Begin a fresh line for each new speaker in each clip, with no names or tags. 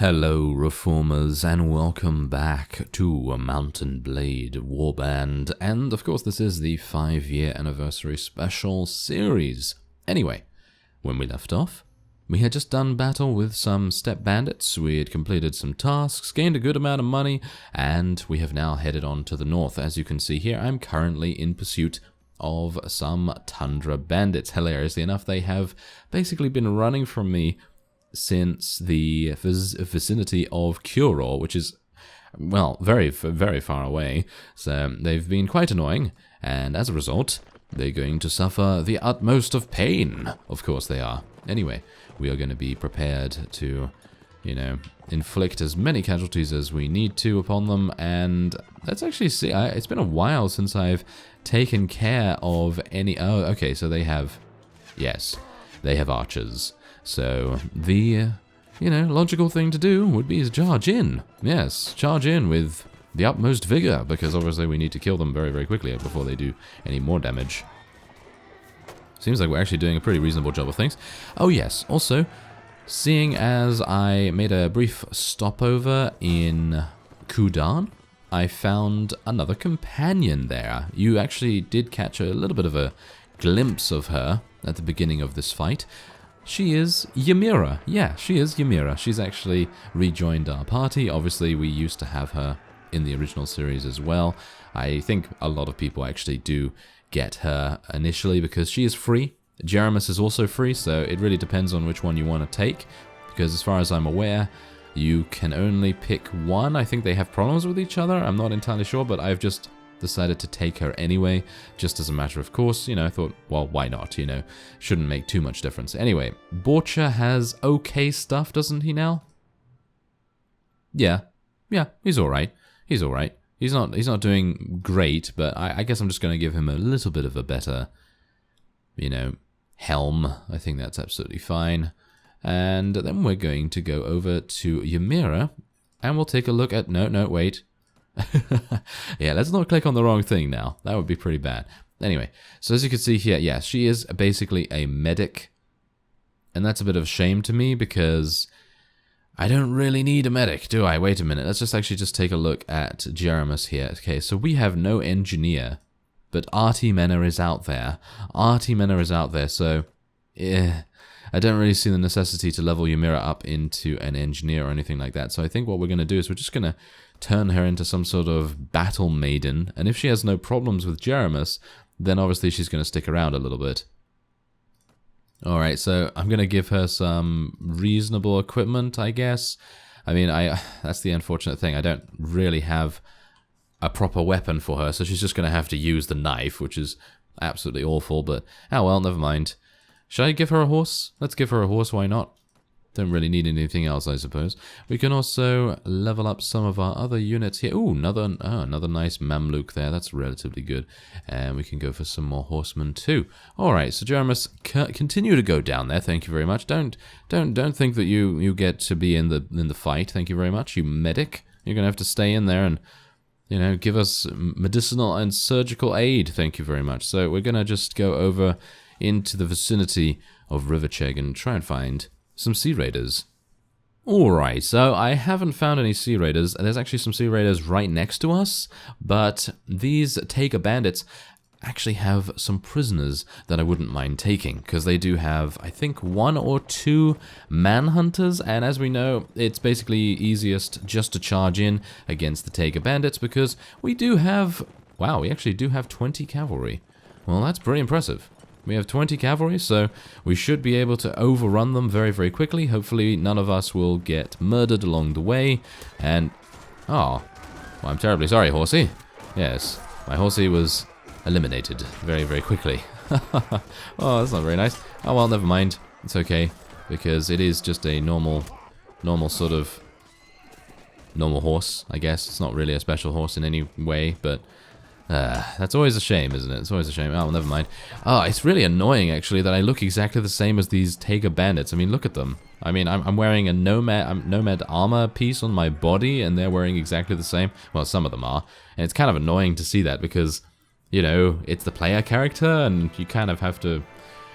Hello Reformers and welcome back to Mountain Blade Warband, and of course this is the 5-year anniversary special series. Anyway, when we left off, we had just done battle with some step bandits, we had completed some tasks, gained a good amount of money, and we have now headed on to the north. As you can see here, I'm currently in pursuit of some Tundra bandits. Hilariously enough, they have basically been running from me since the vicinity of Curor, which is, well, very far away. So they've been quite annoying, and as a result, they're going to suffer the utmost of pain. Of course they are. Anyway, we are going to be prepared to, inflict as many casualties as we need to upon them, and let's actually see. It's been a while since I've taken care of any... Oh, okay, so they have... Yes, they have archers. So the, logical thing to do would be to charge in. Yes, charge in with the utmost vigor, because obviously we need to kill them very quickly before they do any more damage. Seems like we're actually doing a pretty reasonable job of things. Oh yes, also, seeing as I made a brief stopover in Kudan, I found another companion there. You actually did catch a little bit of a glimpse of her at the beginning of this fight. She is Ymira. Yeah, she is Ymira. She's actually rejoined our party. Obviously, we used to have her in the original series as well. I think a lot of people actually do get her initially because she is free. Jeremus is also free, so it really depends on which one you want to take. Because as far as I'm aware, you can only pick one. I think they have problems with each other. I'm not entirely sure, but I've just decided to take her anyway, just as a matter of course. I thought, well, why not, shouldn't make too much difference. Anyway, Borcha has okay stuff, doesn't he now? Yeah, he's alright. He's alright. He's not doing great, but I guess I'm just going to give him a little bit of a better, helm. I think that's absolutely fine. And then we're going to go over to Ymira, and we'll take a look at... No, wait. Yeah, let's not click on the wrong thing now. That would be pretty bad. Anyway, so as you can see here, yes, she is basically a medic. And that's a bit of a shame to me because I don't really need a medic, do I? Wait a minute. Let's just take a look at Jeremus here. Okay, so we have no engineer, but Artie Mena is out there. So yeah, I don't really see the necessity to level Ymira up into an engineer or anything like that. So I think what we're going to do is we're just going to turn her into some sort of battle maiden, and if she has no problems with Jeremus, then obviously she's going to stick around a little bit. Alright, so I'm going to give her some reasonable equipment, I guess. I mean, that's the unfortunate thing. I don't really have a proper weapon for her, so she's just going to have to use the knife, which is absolutely awful, but oh well, never mind. Should I give her a horse? Let's give her a horse, why not? Don't really need anything else, I suppose. We can also level up some of our other units here. Ooh, another nice Mamluk there. That's relatively good. And we can go for some more horsemen too. All right, so Jeremus, continue to go down there. Thank you very much. Don't think that you get to be in the fight. Thank you very much, you medic. You're gonna have to stay in there and give us medicinal and surgical aid. Thank you very much. So we're gonna just go over into the vicinity of Riverchegg and try and find some Sea Raiders. Alright, so I haven't found any Sea Raiders. There's actually some Sea Raiders right next to us, but these Taker bandits actually have some prisoners that I wouldn't mind taking, because they do have, I think, 1 or 2 manhunters, and as we know, it's basically easiest just to charge in against the Taker bandits, because we do have... Wow, we actually do have 20 cavalry. Well, that's pretty impressive. We have 20 cavalry, so we should be able to overrun them very quickly. Hopefully none of us will get murdered along the way. And, oh, well, I'm terribly sorry, horsey. Yes, my horsey was eliminated very quickly. Oh, that's not very nice. Oh, well, never mind. It's okay, because it is just a normal horse, I guess. It's not really a special horse in any way, but... that's always a shame, isn't it? It's always a shame. Oh, well, never mind. Oh, it's really annoying, actually, that I look exactly the same as these Taker bandits. I mean, look at them. I mean, I'm wearing a nomad armor piece on my body, and they're wearing exactly the same. Well, some of them are. And it's kind of annoying to see that because, it's the player character, and you kind of have to...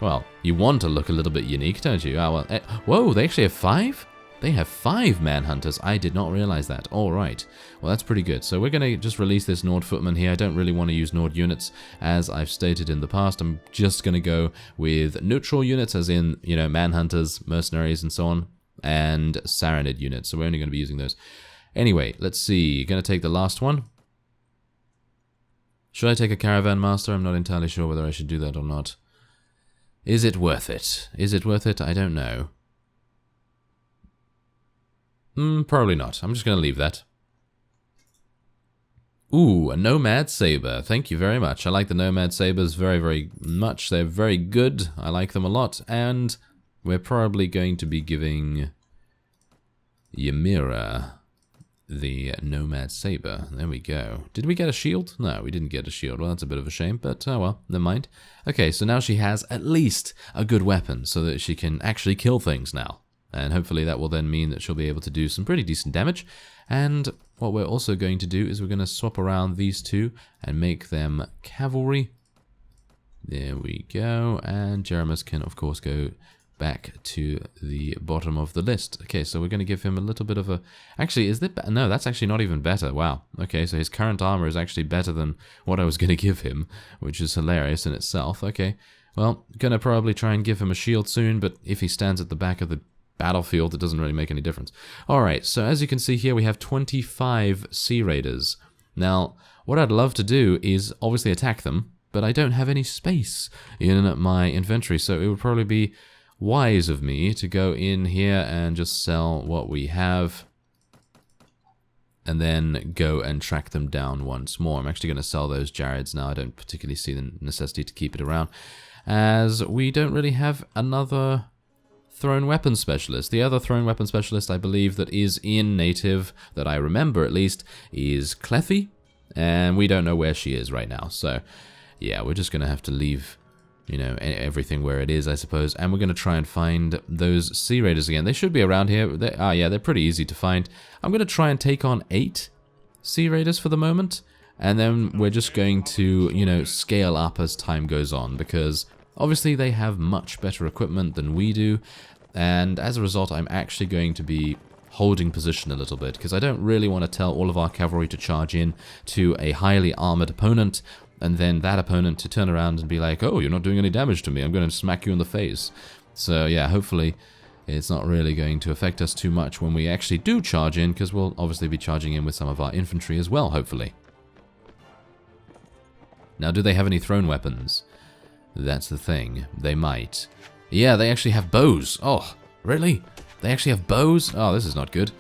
Well, you want to look a little bit unique, don't you? Oh, well, whoa, they actually have 5? They have 5 manhunters. I did not realize that. All right. Well, that's pretty good. So we're going to just release this Nord footman here. I don't really want to use Nord units, as I've stated in the past. I'm just going to go with neutral units, as in, you know, manhunters, mercenaries, and so on, and Saranid units. So we're only going to be using those. Anyway, let's see. Going to take the last one. Should I take a caravan master? I'm not entirely sure whether I should do that or not. Is it worth it? Is it worth it? I don't know. Probably not. I'm just going to leave that. Ooh, a Nomad Saber. Thank you very much. I like the Nomad Sabers very, very much. They're very good. I like them a lot. And we're probably going to be giving Ymira the Nomad Saber. There we go. Did we get a shield? No, we didn't get a shield. Well, that's a bit of a shame, but oh well, never mind. Okay, so now she has at least a good weapon so that she can actually kill things now. And hopefully that will then mean that she'll be able to do some pretty decent damage. And what we're also going to do is we're going to swap around these two and make them cavalry. There we go. And Jeremus can, of course, go back to the bottom of the list. Okay, so we're going to give him a little bit of a... Actually, is that... No, that's actually not even better. Wow. Okay, so his current armor is actually better than what I was going to give him, which is hilarious in itself. Okay, well, going to probably try and give him a shield soon, but if he stands at the back of the battlefield, it doesn't really make any difference. Alright, so as you can see here, we have 25 Sea Raiders. Now, what I'd love to do is obviously attack them, but I don't have any space in my inventory, so it would probably be wise of me to go in here and just sell what we have, and then go and track them down once more. I'm actually going to sell those Jareds now. I don't particularly see the necessity to keep it around, as we don't really have another thrown weapon specialist. The other thrown weapon specialist, I believe, that is in native, that I remember at least, is Cleffy, and we don't know where she is right now. So, yeah, we're just going to have to leave, you know, everything where it is, I suppose, and we're going to try and find those Sea Raiders again. They should be around here. Yeah, they're pretty easy to find. I'm going to try and take on 8 Sea Raiders for the moment, and then we're just going to, you know, scale up as time goes on, because obviously they have much better equipment than we do, and as a result I'm actually going to be holding position a little bit, because I don't really want to tell all of our cavalry to charge in to a highly armored opponent, and then that opponent to turn around and be like, oh, you're not doing any damage to me, I'm going to smack you in the face. So yeah, hopefully it's not really going to affect us too much when we actually do charge in, because we'll obviously be charging in with some of our infantry as well, hopefully. Now, do they have any thrown weapons? That's the thing. They might. Yeah, they actually have bows. Oh, really? They actually have bows? Oh, this is not good.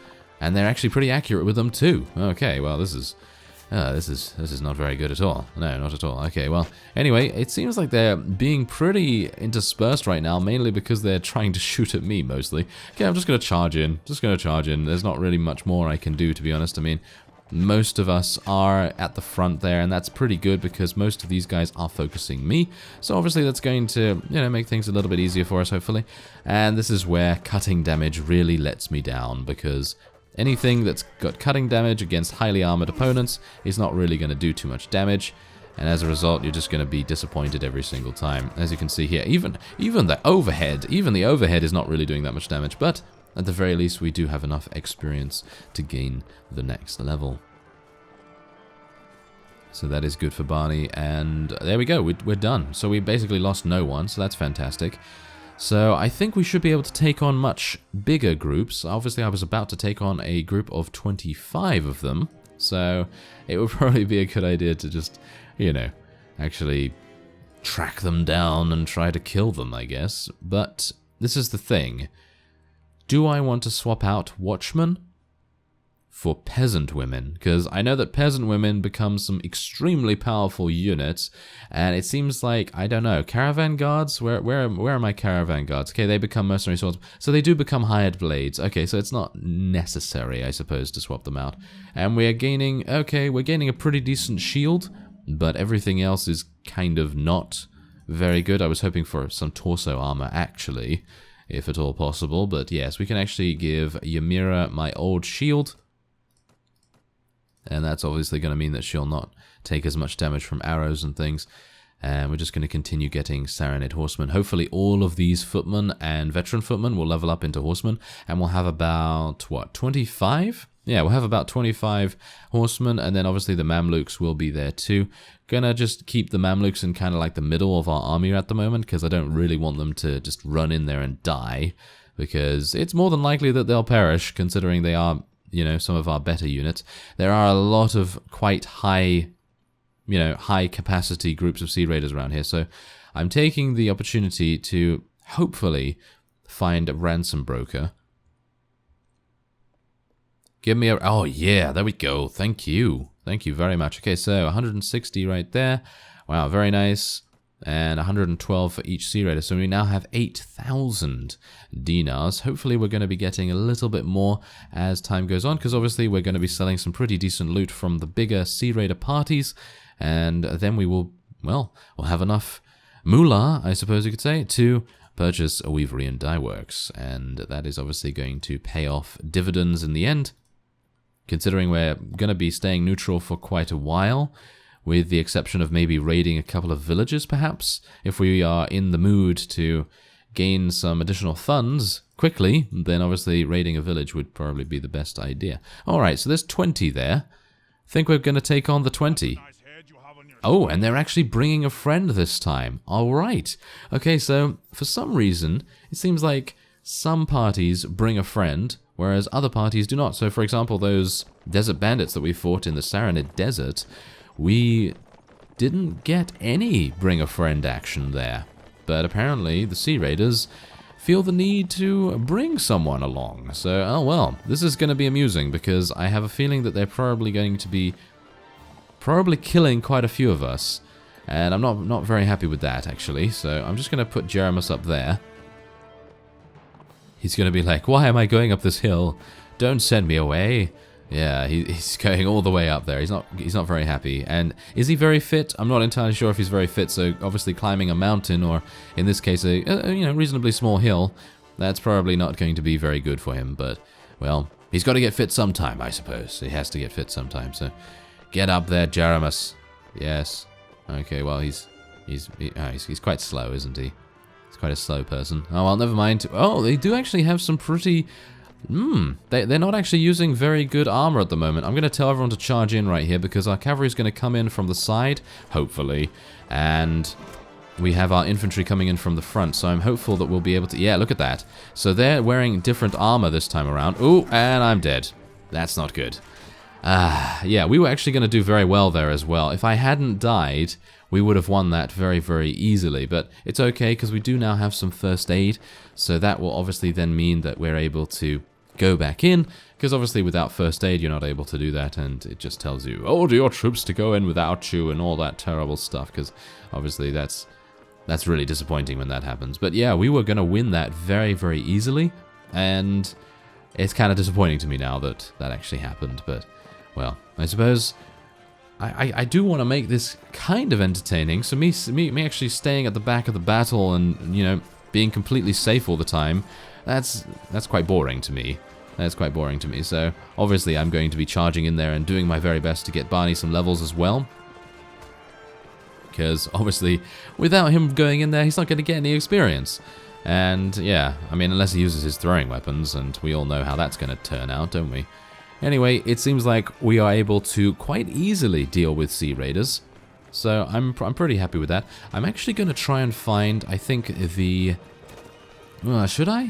And they're actually pretty accurate with them too. Okay, well, this is not very good at all. No, not at all. Okay, well, anyway, it seems like they're being pretty interspersed right now, mainly because they're trying to shoot at me, mostly. Okay, I'm just going to charge in. There's not really much more I can do, to be honest. I mean, most of us are at the front there, and that's pretty good because most of these guys are focusing me. So obviously that's going to, you know, make things a little bit easier for us, hopefully. And this is where cutting damage really lets me down, because anything that's got cutting damage against highly armored opponents is not really going to do too much damage. And as a result, you're just going to be disappointed every single time. As you can see here, even the overhead is not really doing that much damage, but at the very least, we do have enough experience to gain the next level. So that is good for Barney, and there we go, we're done. So we basically lost no one, so that's fantastic. So I think we should be able to take on much bigger groups. Obviously, I was about to take on a group of 25 of them, so it would probably be a good idea to just, you know, actually track them down and try to kill them, I guess. But this is the thing. Do I want to swap out Watchmen for Peasant Women? Because I know that Peasant Women become some extremely powerful units, and it seems like, I don't know, Caravan Guards? Where are my Caravan Guards? Okay, they become Mercenary Swords. So they do become Hired Blades. Okay, so it's not necessary, I suppose, to swap them out. And we're gaining a pretty decent shield, but everything else is kind of not very good. I was hoping for some torso armor, actually, if at all possible. But yes, we can actually give Ymira my old shield. And that's obviously going to mean that she'll not take as much damage from arrows and things. And we're just going to continue getting Saranid horsemen. Hopefully all of these footmen and veteran footmen will level up into horsemen. And we'll have about, what, 25? Yeah, we'll have about 25 horsemen. And then obviously the Mamluks will be there too. Gonna just keep the Mamluks in kind of like the middle of our army at the moment, because I don't really want them to just run in there and die. Because it's more than likely that they'll perish, considering they are, you know, some of our better units. There are a lot of quite high... you know, high capacity groups of Sea Raiders around here. So I'm taking the opportunity to hopefully find a ransom broker. Give me a... oh, yeah, there we go. Thank you. Thank you very much. Okay, so 160 right there. Wow, very nice. And 112 for each Sea Raider. So we now have 8,000 dinars. Hopefully we're going to be getting a little bit more as time goes on, because obviously we're going to be selling some pretty decent loot from the bigger Sea Raider parties. And then we will, well, we'll have enough moolah, I suppose you could say, to purchase a weavery and dye works. And that is obviously going to pay off dividends in the end, considering we're going to be staying neutral for quite a while, with the exception of maybe raiding a couple of villages, perhaps. If we are in the mood to gain some additional funds quickly, then obviously raiding a village would probably be the best idea. Alright, so there's 20 there. Think we're going to take on the 20. Oh, and they're actually bringing a friend this time. All right. Okay, so for some reason, it seems like some parties bring a friend, whereas other parties do not. So, for example, those desert bandits that we fought in the Saranid Desert, we didn't get any bring a friend action there. But apparently, the Sea Raiders feel the need to bring someone along. So, oh well, this is going to be amusing, because I have a feeling that they're probably going to be killing quite a few of us, and I'm not very happy with that, actually. So I'm just going to put Jeremus up there. He's going to be like, why am I going up this hill? Don't send me away. Yeah, he's going all the way up there. He's not very happy. And is he very fit? I'm not entirely sure if he's very fit. So obviously climbing a mountain, or in this case a you know, reasonably small hill, that's probably not going to be very good for him. But well, he's got to get fit sometime, I suppose. He has to get fit sometime. So get up there, Jeremus. Yes. Okay. Well, he's quite slow, isn't he? He's quite a slow person. Oh well, never mind. Oh, they do actually have some pretty. They're not actually using very good armor at the moment. I'm going to tell everyone to charge in right here, because our cavalry is going to come in from the side, hopefully, and we have our infantry coming in from the front. So I'm hopeful that we'll be able to. Yeah, look at that. So they're wearing different armor this time around. Ooh, and I'm dead. That's not good. Yeah, we were actually going to do very well there as well. If I hadn't died, we would have won that very, very easily. But it's okay, because we do now have some first aid. So that will obviously then mean that we're able to go back in. Because obviously without first aid, you're not able to do that. And it just tells you, order your troops to go in without you and all that terrible stuff. Because obviously that's really disappointing when that happens. But yeah, we were going to win that very, very easily. And it's kind of disappointing to me now that that actually happened. But well, I suppose I do want to make this kind of entertaining. So me actually staying at the back of the battle and, you know, being completely safe all the time, that's quite boring to me. That's quite boring to me. So obviously I'm going to be charging in there and doing my very best to get Barney some levels as well. Because obviously without him going in there, he's not going to get any experience. And yeah, I mean, unless he uses his throwing weapons, and we all know how that's going to turn out, don't we? Anyway, it seems like we are able to quite easily deal with Sea Raiders. So I'm pretty happy with that. I'm actually going to try and find, I think, the... should I?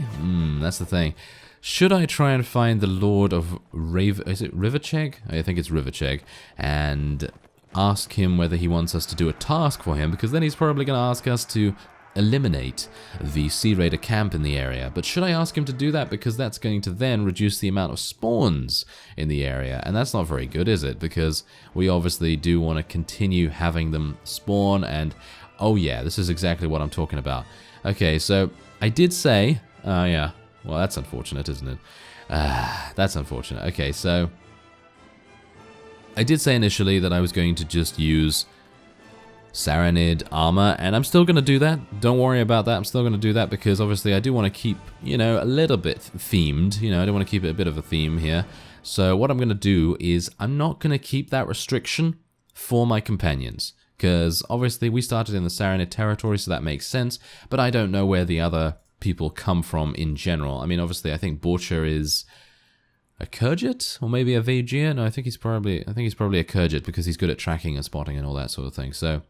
That's the thing. Should I try and find the Lord of is it Rivercheg? I think it's Rivercheg. And ask him whether he wants us to do a task for him, because then he's probably going to ask us to eliminate the Sea Raider camp in the area. But should I ask him to do that? Because that's going to then reduce the amount of spawns in the area. And that's not very good, is it? Because we obviously do want to continue having them spawn. And, oh yeah, this is exactly what I'm talking about. Okay, so I did say... yeah. Well, that's unfortunate, isn't it? That's unfortunate. Okay, so... I did say initially that I was going to just use Saranid armor, and I'm still going to do that. Don't worry about that. I'm still going to do that because obviously I do want to keep, you know, a little bit themed. You know, I do want to keep it a bit of a theme here. So what I'm going to do is I'm not going to keep that restriction for my companions, Because obviously we started in the Saranid territory, so that makes sense, but I don't know where the other people come from in general. I mean, obviously I think Borcher is a Kurgit, or maybe a Vajir. No, I think he's probably a Kurgit because he's good at tracking and spotting and all that sort of thing. So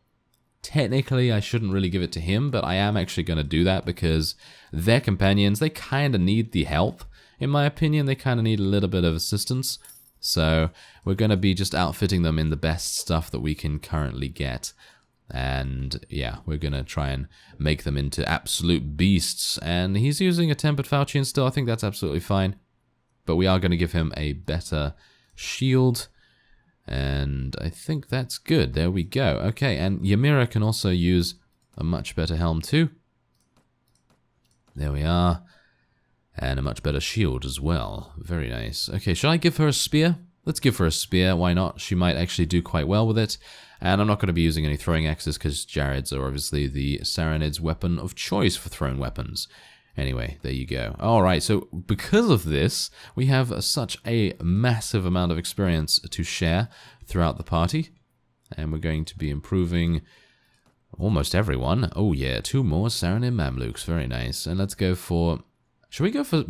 technically I shouldn't really give it to him, but I am actually going to do that because their companions, they kind of need the help. In my opinion, they kind of need a little bit of assistance. So we're going to be just outfitting them in the best stuff that we can currently get. And yeah, we're going to try and make them into absolute beasts. And he's using a Tempered Falchion still. I think that's absolutely fine. But we are going to give him a better shield. And I think that's good. There we go. Okay, and Ymira can also use a much better helm too. There we are. And a much better shield as well. Very nice. Okay, shall I give her a spear? Let's give her a spear. Why not? She might actually do quite well with it. And I'm not going to be using any throwing axes because Jareds are obviously the Saranid's weapon of choice for thrown weapons. Anyway, there you go. Alright, so because of this, we have such a massive amount of experience to share throughout the party. And we're going to be improving almost everyone. Oh yeah, 2 more Saranid Mamluks. Very nice. And let's go for... Should we go for...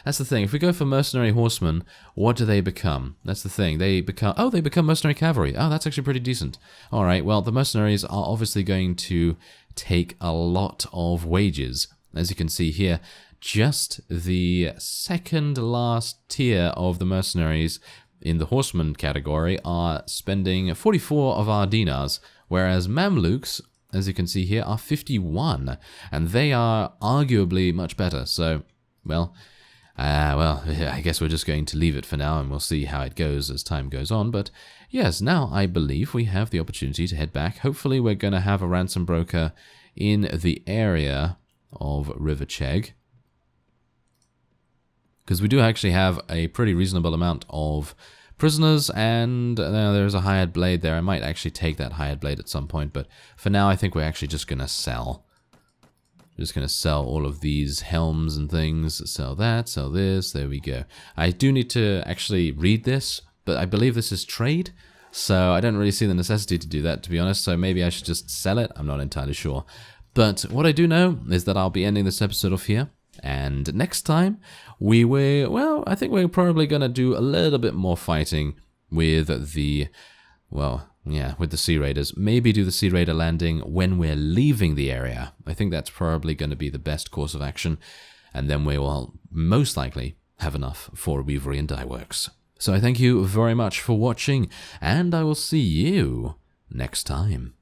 That's the thing. If we go for mercenary horsemen, what do they become? That's the thing. They become... Oh, they become mercenary cavalry. Oh, that's actually pretty decent. All right, well, the mercenaries are obviously going to take a lot of wages. As you can see here, just the second last tier of the mercenaries in the horseman category are spending 44 of our dinars, whereas Mamluks, as you can see here, are 51, and they are arguably much better. So, well, I guess we're just going to leave it for now, and we'll see how it goes as time goes on. But yes, now I believe we have the opportunity to head back. Hopefully we're going to have a ransom broker in the area of River Chegg, because we do actually have a pretty reasonable amount of prisoners, and there's a hired blade there. I might actually take that hired blade at some point, but for now I think we're actually just going to sell. We're just going to sell all of these helms and things. Sell that, sell this, there we go. I do need to actually read this, but I believe this is trade, so I don't really see the necessity to do that, to be honest, so maybe I should just sell it. I'm not entirely sure. But what I do know is that I'll be ending this episode off here. And next time, I think we're probably going to do a little bit more fighting with the, with the Sea Raiders. Maybe do the Sea Raider landing when we're leaving the area. I think that's probably going to be the best course of action. And then we will most likely have enough for Weavery and Dye Works. So I thank you very much for watching, and I will see you next time.